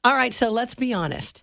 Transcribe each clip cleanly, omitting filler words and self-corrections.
All right, so let's be honest.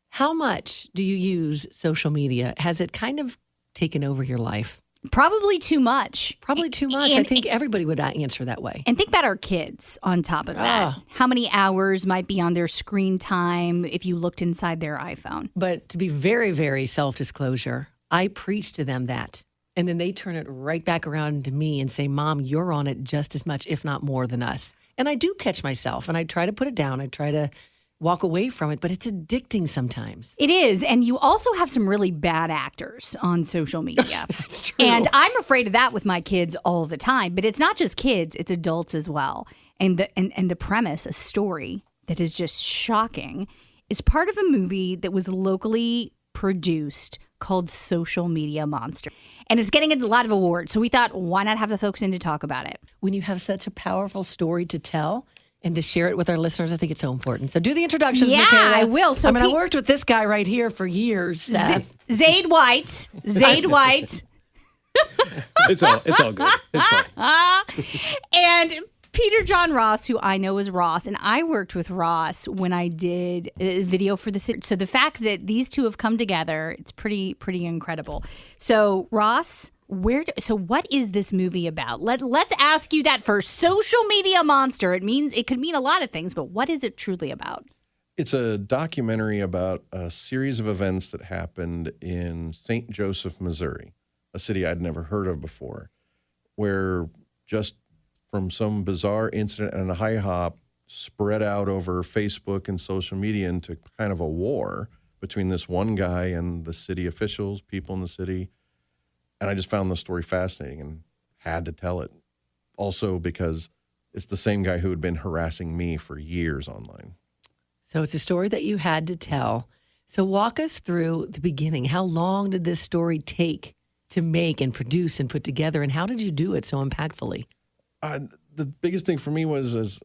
How much do you use social media? Has it kind of taken over your life? Probably too much. Probably too much. I think everybody would answer that way. And think about our kids on top of that. How many hours might be on their screen time if you looked inside their iPhone? But to be very, very self-disclosure, I preach to them that. And then they turn it right back around to me and say, Mom, you're on it just as much, if not more than us. And I do catch myself and I try to put it down. I try to walk away from it, but it's addicting sometimes. It is. And you also have some really bad actors on social media. That's true. And I'm afraid of that with my kids all the time. But it's not just kids, it's adults as well. And the premise, a story that is just shocking, is part of a movie that was locally produced called Social Media Monster. And it's getting a lot of awards. So we thought, why not have the folks in to talk about it? When you have such a powerful story to tell and to share it with our listeners, I think it's so important. So do the introductions, yeah, Michaela. I will. So I worked with this guy right here for years, Seth. Zaid White. It's all good. It's fine. And Peter John Ross, who I know is Ross, and I worked with Ross when I did a video for the city. So the fact that these two have come together, it's pretty incredible. So Ross, what is this movie about? Let's ask you that first. Social Media Monster. It could mean a lot of things, but what is it truly about? It's a documentary about a series of events that happened in St. Joseph, Missouri, a city I'd never heard of before, where just from some bizarre incident and a high hop spread out over Facebook and social media into kind of a war between this one guy and the city officials, people in the city. And I just found the story fascinating and had to tell it. Also because it's the same guy who had been harassing me for years online. So it's a story that you had to tell. So walk us through the beginning. How long did this story take to make and produce and put together? And how did you do it so impactfully? The biggest thing for me was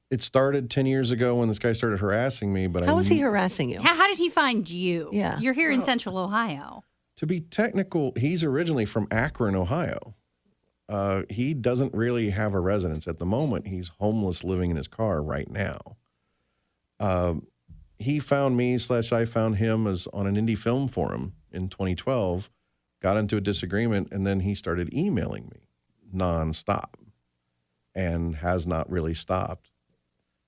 it started 10 years ago when this guy started harassing me. But how was he harassing you? How did he find you? Yeah. You're here in Central Ohio. To be technical, he's originally from Akron, Ohio. He doesn't really have a residence at the moment. He's homeless living in his car right now. He found me / I found him as on an indie film forum in 2012, got into a disagreement, and then he started emailing me nonstop and has not really stopped.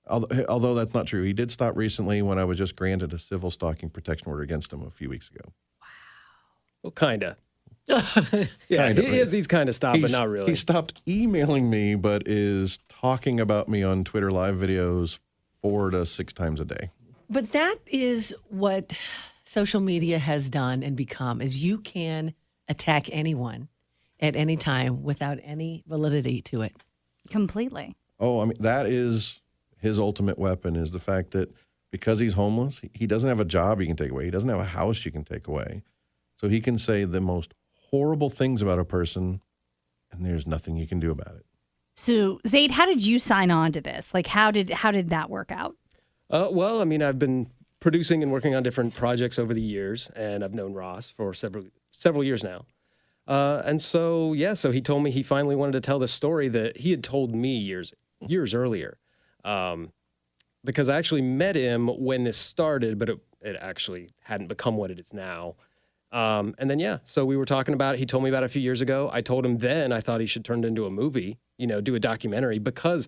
Although that's not true. He did stop recently when I was just granted a civil stalking protection order against him a few weeks ago. Well, kind of. Yeah, he's kind of stopped, but not really. He stopped emailing me, but is talking about me on Twitter live videos 4 to 6 times a day. But that is what social media has done and become, is you can attack anyone at any time without any validity to it. Completely. Oh, I mean, that is his ultimate weapon, is the fact that because he's homeless, he doesn't have a job you can take away. He doesn't have a house you can take away. So he can say the most horrible things about a person, and there's nothing you can do about it. So, Zaid, how did you sign on to this? Like, how did that work out? Well, I mean, I've been producing and working on different projects over the years, and I've known Ross for several years now. And so he told me he finally wanted to tell the story that he had told me years earlier. Because I actually met him when this started, but it actually hadn't become what it is now. And then, so we were talking about it. He told me about it a few years ago. I told him then I thought he should turn it into a movie, do a documentary, because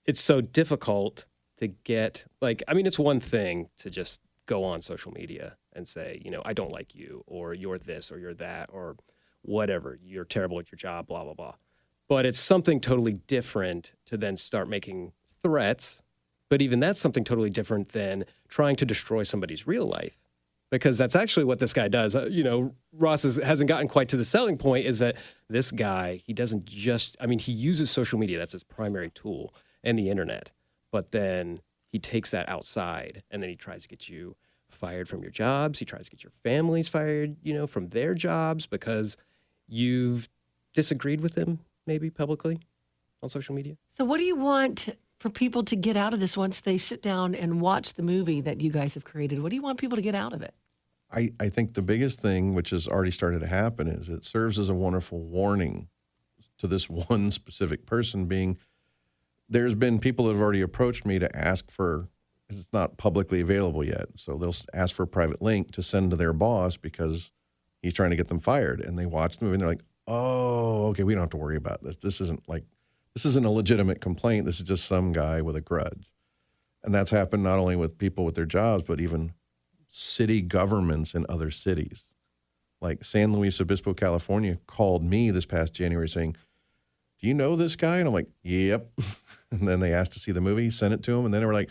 it's so difficult to get, it's one thing to just go on social media and say, I don't like you, or you're this, or you're that, or whatever, you're terrible at your job, blah, blah, blah. But it's something totally different to then start making threats. But even that's something totally different than trying to destroy somebody's real life. Because that's actually what this guy does. Ross hasn't gotten quite to the selling point, is that this guy, he doesn't just, he uses social media. That's his primary tool, and the internet. But then he takes that outside, and then he tries to get you fired from your jobs. He tries to get your families fired, from their jobs because you've disagreed with them, maybe publicly on social media. So what do you want for people to get out of this once they sit down and watch the movie that you guys have created? What do you want people to get out of it? I think the biggest thing, which has already started to happen, is it serves as a wonderful warning to this one specific person, being there's been people that have already approached me to ask for it's not publicly available yet. So they'll ask for a private link to send to their boss because he's trying to get them fired. And they watch the movie and they're like, oh, okay, we don't have to worry about this. This isn't a legitimate complaint. This is just some guy with a grudge. And that's happened not only with people with their jobs, but even city governments in other cities. Like San Luis Obispo, California called me this past January saying, do you know this guy? And I'm like, yep. And then they asked to see the movie, sent it to them, and then they were like,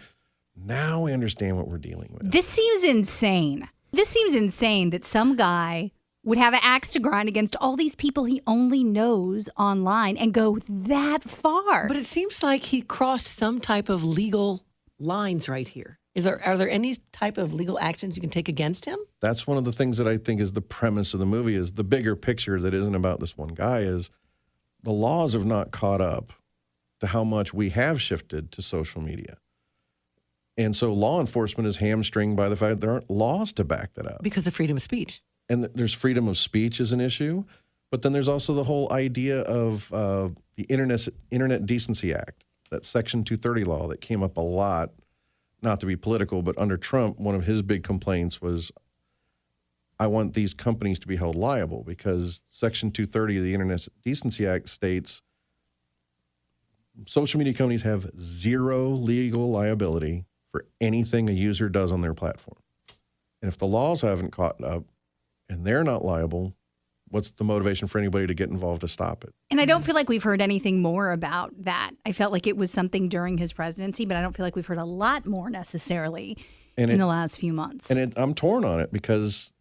now we understand what we're dealing with. This seems insane. This seems insane that some guy would have an axe to grind against all these people he only knows online and go that far. But it seems like he crossed some type of legal lines right here. Are there any type of legal actions you can take against him? That's one of the things that I think is the premise of the movie, is the bigger picture that isn't about this one guy, is the laws have not caught up to how much we have shifted to social media. And so law enforcement is hamstringed by the fact that there aren't laws to back that up. Because of freedom of speech. And there's freedom of speech is an issue, but then there's also the whole idea of the Internet Decency Act, that Section 230 law that came up a lot, not to be political, but under Trump, one of his big complaints was, I want these companies to be held liable, because Section 230 of the Internet Decency Act states social media companies have zero legal liability for anything a user does on their platform. And if the laws haven't caught up and they're not liable, what's the motivation for anybody to get involved to stop it? And I don't feel like we've heard anything more about that. I felt like it was something during his presidency, but I don't feel like we've heard a lot more necessarily in the last few months. And I'm torn on it, because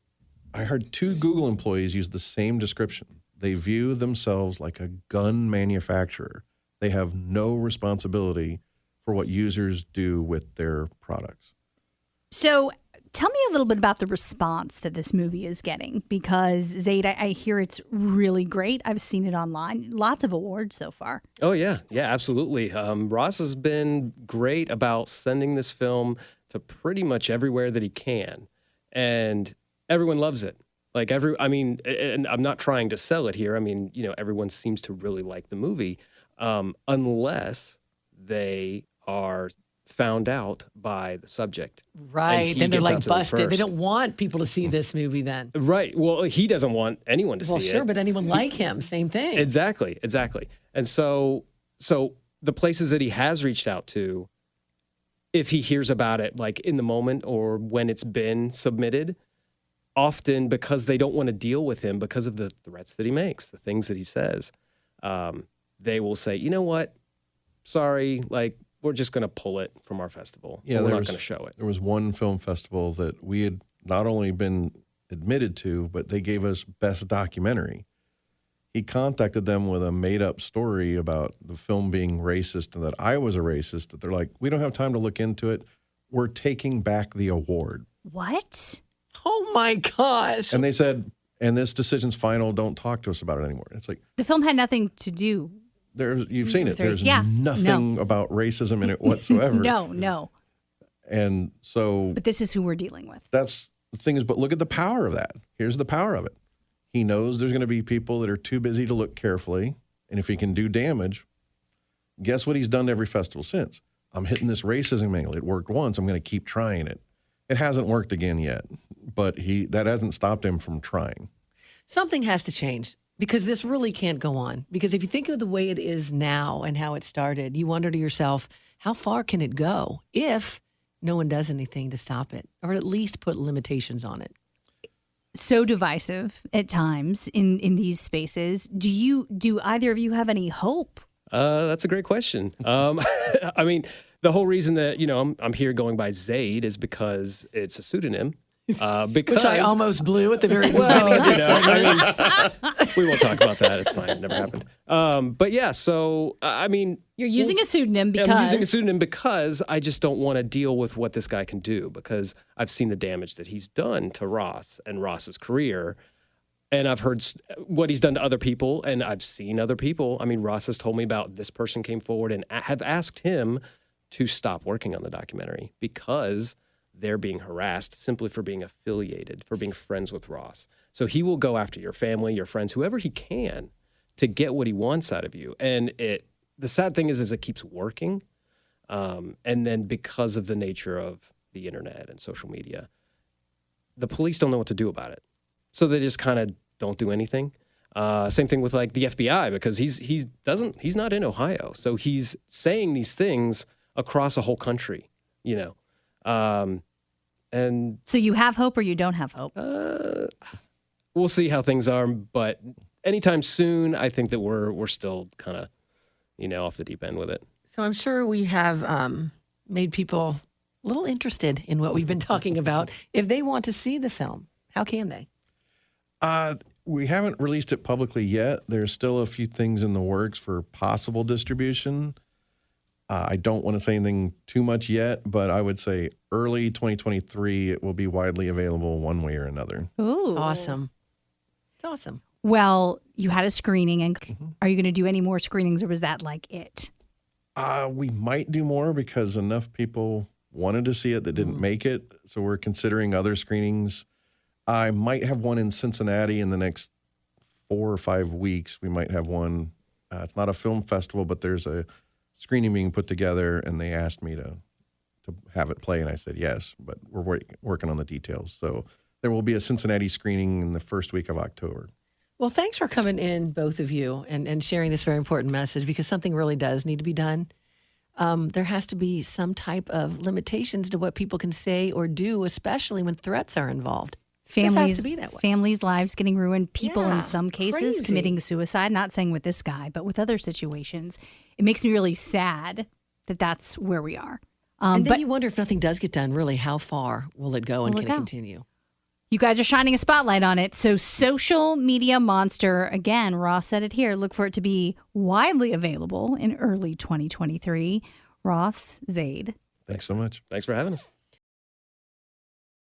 I heard 2 Google employees use the same description. They view themselves like a gun manufacturer. They have no responsibility for what users do with their products. So tell me a little bit about the response that this movie is getting, because Zaid, I hear it's really great. I've seen it online. Lots of awards so far. Oh, yeah. Yeah, absolutely. Ross has been great about sending this film to pretty much everywhere that he can. And everyone loves it. And I'm not trying to sell it here. I mean, everyone seems to really like the movie, unless they are found out by the subject. Right. Then they're like busted. They don't want people to see this movie then. Right. Well, he doesn't want anyone to see it. Well, sure, but anyone like him, same thing. Exactly. And so the places that he has reached out to, if he hears about it like in the moment or when it's been submitted, often because they don't want to deal with him because of the threats that he makes, the things that he says, they will say, you know what? Sorry, we're just going to pull it from our festival. Yeah, we're not going to show it. There was one film festival that we had not only been admitted to, but they gave us Best Documentary. He contacted them with a made-up story about the film being racist and that I was a racist. That they're like, we don't have time to look into it. We're taking back the award. What? Oh, my gosh. And they said, and this decision's final. Don't talk to us about it anymore. It's like, the film had nothing to do. You've seen it. There's nothing about racism in it whatsoever. No. And so... But this is who we're dealing with. That's the thing is, but look at the power of that. Here's the power of it. He knows there's going to be people that are too busy to look carefully. And if he can do damage, guess what he's done to every festival since? I'm hitting this racism angle. It worked once. I'm going to keep trying it. It hasn't worked again yet, but that hasn't stopped him from trying. Something has to change, because this really can't go on. Because if you think of the way it is now and how it started, you wonder to yourself, how far can it go if no one does anything to stop it, or at least put limitations on it? So divisive at times in these spaces. Do either of you have any hope? That's a great question. I mean, the whole reason that I'm here going by Zaid is because it's a pseudonym. Which I almost blew at the very beginning. We won't talk about that. It's fine. It never happened. But yeah, so I mean, you're using a pseudonym because I'm using a pseudonym because I just don't want to deal with what this guy can do, because I've seen the damage that he's done to Ross and Ross's career. And I've heard what he's done to other people, and I've seen other people. I mean, Ross has told me about this person came forward and have asked him to stop working on the documentary because they're being harassed simply for being affiliated, for being friends with Ross. So he will go after your family, your friends, whoever he can to get what he wants out of you. And the sad thing is it keeps working. And then because of the nature of the internet and social media, the police don't know what to do about it. So they just kind of don't do anything. Same thing with like the FBI, because he's not in Ohio. So he's saying these things across a whole country, you know. And So you have hope or you don't have hope? we'll see how things are, but anytime soon, I think that we're still kind of, you know, off the deep end with it. So I'm sure we have made people a little interested in what we've been talking about. If they want to see the film, how can they? We haven't released it publicly yet. There's still a few things in the works for possible distribution. I don't want to say anything too much yet, but I would say early 2023, it will be widely available one way or another. Ooh. It's awesome. It's awesome. Well, you had a screening, and are you going to do any more screenings, or was that like it? We might do more because enough people wanted to see it that didn't make it. So we're considering other screenings. I might have one in Cincinnati in the next 4 or 5 weeks. We might have one. It's not a film festival, but there's a screening being put together, and they asked me to have it play, and I said yes, but we're working on the details. So there will be a Cincinnati screening in the first week of October. Well, thanks for coming in, both of you, and sharing this very important message, because something really does need to be done. There has to be some type of limitations to what people can say or do, especially when threats are involved. It has to be that way. Families' lives getting ruined, people in Yeah, some it's cases crazy. committing suicide, not saying with this guy, but with other situations. It makes me really sad that that's where we are. And then But you wonder if nothing does get done, really, how far will it go and Will it can it go? continue? you guys are shining a spotlight on it. So Social Media Monster, again, Ross said it here, look for it to be widely available in early 2023. Ross, Zaid. Thanks so much. Thanks for having us.